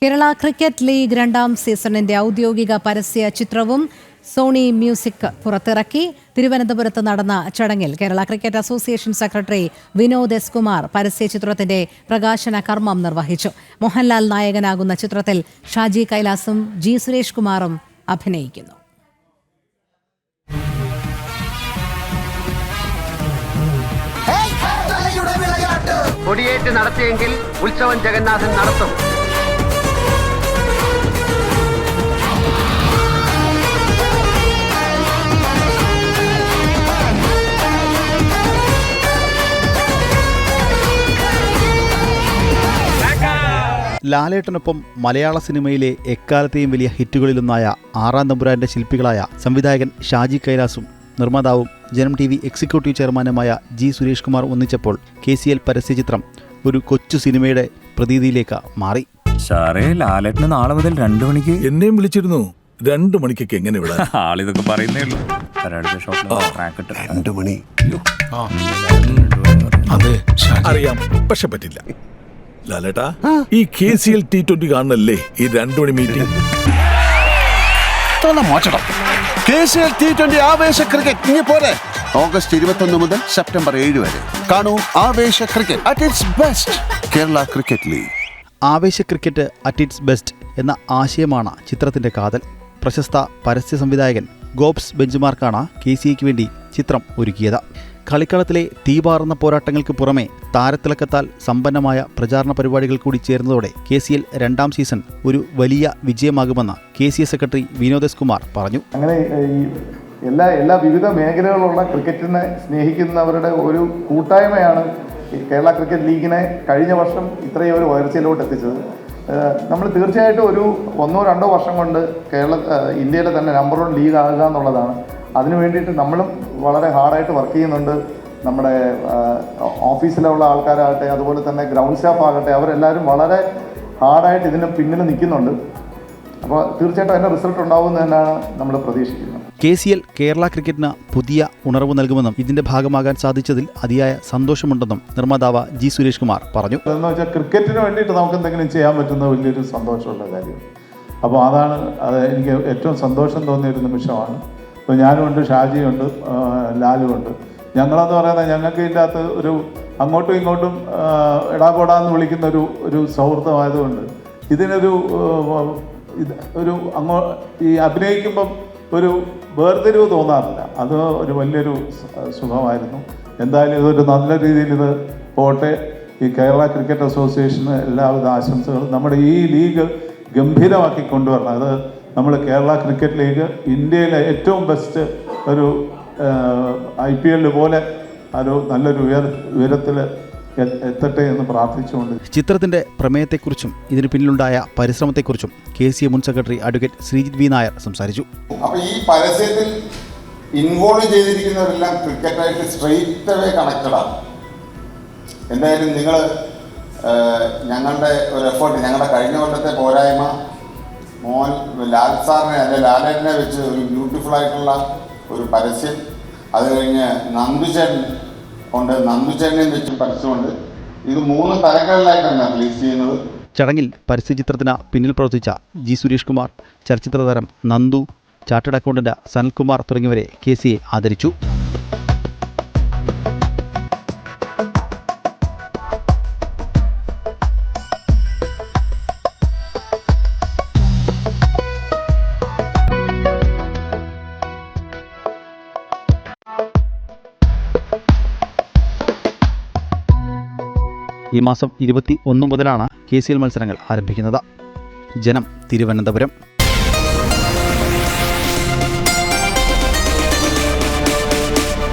Kerala cricket league 2ാം സീസണിന്റെ ഔദ്യോഗിക പരസ്യ ചിത്രവും സോണി മ്യൂസിക് പുറത്തിറക്കി. തിരുവനന്തപുരത്ത് നടന്ന ചടങ്ങിൽ Kerala cricket association secretary Vinod S Kumar പരസ്യ ചിത്രത്തിന്റെ പ്രകാശന കർമ്മം നിർവഹിച്ചു. മോഹൻലാൽ നായകനാകുന്ന ചിത്രത്തിൽ ഷാജി കൈലാസും ജി സുരേഷ് കുമാറും അഭിനയിക്കുന്നു. കൊടിയേറ്റ് നടത്തിയെങ്കിൽ ഉത്സവം ജഗന്നാഥൻ നടത്തും. ലാലേട്ടനൊപ്പം മലയാള സിനിമയിലെ എക്കാലത്തെയും വലിയ ഹിറ്റുകളിലൊന്നായ ആറാം തമ്പുരാന്റെ ശില്പികളായ സംവിധായകൻ ഷാജി കൈലാസും നിർമ്മാതാവും ജനം TV എക്സിക്യൂട്ടീവ് ചെയർമാനുമായ ജി സുരേഷ് കുമാർ ഒന്നിച്ചപ്പോൾ KCL പരസ്യചിത്രം ഒരു കൊച്ചു സിനിമയുടെ പ്രതീതിയിലേക്ക് മാറി. സാറേ, ലാലേട്ടന് നാളെ മുതൽ 2 മണിക്ക് എന്നെയും വിളിച്ചിരുന്നു. 2 മണിക്കൊക്കെ എങ്ങനെ ഇവിടെ? ആളിതൊക്കെ പറയുന്നേ ഉള്ളൂ. 2 മണി അതെ അറിയാം, പക്ഷെ പറ്റില്ല. ലാലേട്ടാ, ഈ KCL T20 കാണണല്ലേ ഈ 2 മണി മീറ്റിംഗ്? മോശം KCL T20 ആവേശ ക്രിക്കറ്റ് ഇനി പോരെ. ഓഗസ്റ്റ് 21 മുതൽ സെപ്റ്റംബർ 7 വരെ കാണൂ ആവേശ cricket at its best. Kerala cricket league. ആവേശ ക്രിക്കറ്റ് അറ്റ് ഇറ്റ്സ് ബെസ്റ്റ് എന്ന ആശയമാണ് ചിത്രത്തിന്റെ കാതൽ. പ്രശസ്ത പരസ്യ സംവിധായകൻ ഗോബ്സ് ബെഞ്ച്മാർക്കാണ് KCAക്ക് വേണ്ടി ചിത്രം ഒരുക്കിയത്. കളിക്കളത്തിലെ തീപാറുന്ന പോരാട്ടങ്ങൾക്ക് പുറമെ താരത്തിളക്കത്താൽ സമ്പന്നമായ പ്രചാരണ പരിപാടികൾ കൂടി ചേർന്നതോടെ KCL 2ാം സീസൺ ഒരു വലിയ വിജയമാകുമെന്ന് KCA secretary Vinod S Kumar പറഞ്ഞു. അങ്ങനെ ഈ എല്ലാ വിവിധ മേഖലകളിലുള്ള ക്രിക്കറ്റിനെ സ്നേഹിക്കുന്നവരുടെ ഒരു കൂട്ടായ്മയാണ് കേരള ക്രിക്കറ്റ് ലീഗിനെ കഴിഞ്ഞ വർഷം ഇത്രയും ഒരു ഉയർച്ചയിലോട്ട് എത്തിച്ചത്. നമ്മൾ തീർച്ചയായിട്ടും ഒരു 1-2 വർഷം കൊണ്ട് ഇന്ത്യയിലെ തന്നെ നമ്പർ 1 ലീഗ് ആകുക എന്നുള്ളതാണ്. അതിനു വേണ്ടിയിട്ട് നമ്മളും വളരെ ഹാർഡായിട്ട് വർക്ക് ചെയ്യുന്നുണ്ട്. നമ്മുടെ ഓഫീസിലുള്ള ആൾക്കാരാകട്ടെ, അതുപോലെ തന്നെ ഗ്രൗണ്ട് സ്റ്റാഫ് ആകട്ടെ, അവരെല്ലാവരും വളരെ ഹാർഡായിട്ട് ഇതിന് പിന്നിൽ നിൽക്കുന്നുണ്ട്. അപ്പോൾ തീർച്ചയായിട്ടും അതിൻ്റെ റിസൾട്ട് ഉണ്ടാവുമെന്ന് തന്നെയാണ് നമ്മൾ പ്രതീക്ഷിക്കുന്നത്. KCL കേരള ക്രിക്കറ്റിന് പുതിയ ഉണർവ് നൽകുമെന്നും ഇതിന്റെ ഭാഗമാകാൻ സാധിച്ചതിൽ അതിയായ സന്തോഷമുണ്ടെന്നും നിർമ്മാതാവ് ജി സുരേഷ് കുമാർ പറഞ്ഞു. എന്ന് വെച്ചാൽ ക്രിക്കറ്റിന് വേണ്ടിയിട്ട് നമുക്ക് എന്തെങ്കിലും ചെയ്യാൻ പറ്റുന്ന വലിയൊരു സന്തോഷമുള്ള കാര്യം. അപ്പോൾ അത് എനിക്ക് ഏറ്റവും സന്തോഷം തോന്നിയൊരു നിമിഷമാണ്. ഇപ്പോൾ ഞാനുമുണ്ട്, ഷാജിയുണ്ട്, ലാലുമുണ്ട്. ഞങ്ങളെന്ന് പറയുന്നത് ഞങ്ങൾക്ക് ഇതിൻ്റെ അകത്ത് ഒരു അങ്ങോട്ടും ഇങ്ങോട്ടും എടാപോടാന്ന് വിളിക്കുന്ന ഒരു സൗഹൃദമായതുകൊണ്ട് ഇതിനൊരു ഈ അഭിനയിക്കുമ്പം ഒരു വേർതിരിവ് തോന്നാറില്ല. അത് ഒരു വലിയൊരു സുഖമായിരുന്നു. എന്തായാലും ഇതൊരു നല്ല രീതിയിൽ ഇത് പോട്ടെ. ഈ കേരള ക്രിക്കറ്റ് അസോസിയേഷന് എല്ലാവിധ ആശംസകളും. നമ്മുടെ ഈ ലീഗ് ഗംഭീരമാക്കി കൊണ്ടുവരണം. അത് നമ്മൾ കേരള ക്രിക്കറ്റ് ലീഗ് ഇന്ത്യയിലെ ഏറ്റവും ബെസ്റ്റ് ഒരു IPL പോലെ ഒരു നല്ലൊരു ഉയരത്തിൽ എത്തട്ടെ എന്ന് പ്രാർത്ഥിച്ചുകൊണ്ട് ചിത്രത്തിന്റെ പ്രമേയത്തെക്കുറിച്ചും ഇതിന് പിന്നിലുണ്ടായ പരിശ്രമത്തെക്കുറിച്ചും KCA മുൻ secretary advocate Sreejith V. Nair സംസാരിച്ചു. അപ്പോൾ ഈ പരസ്യത്തിൽ ഇൻവോൾവ് ചെയ്തിരിക്കുന്നവരെല്ലാം ക്രിക്കറ്റായിട്ട് സ്ട്രെയിറ്റ് അവേ കണക്റ്റഡാണ്. എന്തായാലും നിങ്ങൾ ഞങ്ങളുടെ ഒരു എഫേർട്ട്, ഞങ്ങളുടെ കഴിഞ്ഞ കൊല്ലത്തെ പോരായ്മ മോൻ ലാൽ സാറിനെ അല്ലെ ലാലേട്ടനെ വെച്ച് ഒരു ബ്യൂട്ടിഫുൾ ആയിട്ടുള്ള ഒരു പരസ്യം, അത് കഴിഞ്ഞ് നന്ദുചേട്ടനെയും വെച്ച് പരസ്യമുണ്ട്. ഇത് 3 തരങ്ങളിലായിട്ടാണ് റിലീസ് ചെയ്യുന്നത്. ചടങ്ങിൽ പരസ്യചിത്രത്തിന് പിന്നിൽ പ്രവർത്തിച്ച ജി സുരേഷ് കുമാർ, ചലച്ചിത്ര താരം നന്ദു, ചാർട്ടേഡ് അക്കൗണ്ടന്റ് സനൽകുമാർ തുടങ്ങിയവരെ KCA ആദരിച്ചു. ഈ മാസം 21 മുതലാണ് KCL മത്സരങ്ങൾ ആരംഭിക്കുന്നത്. ജനം, തിരുവനന്തപുരം.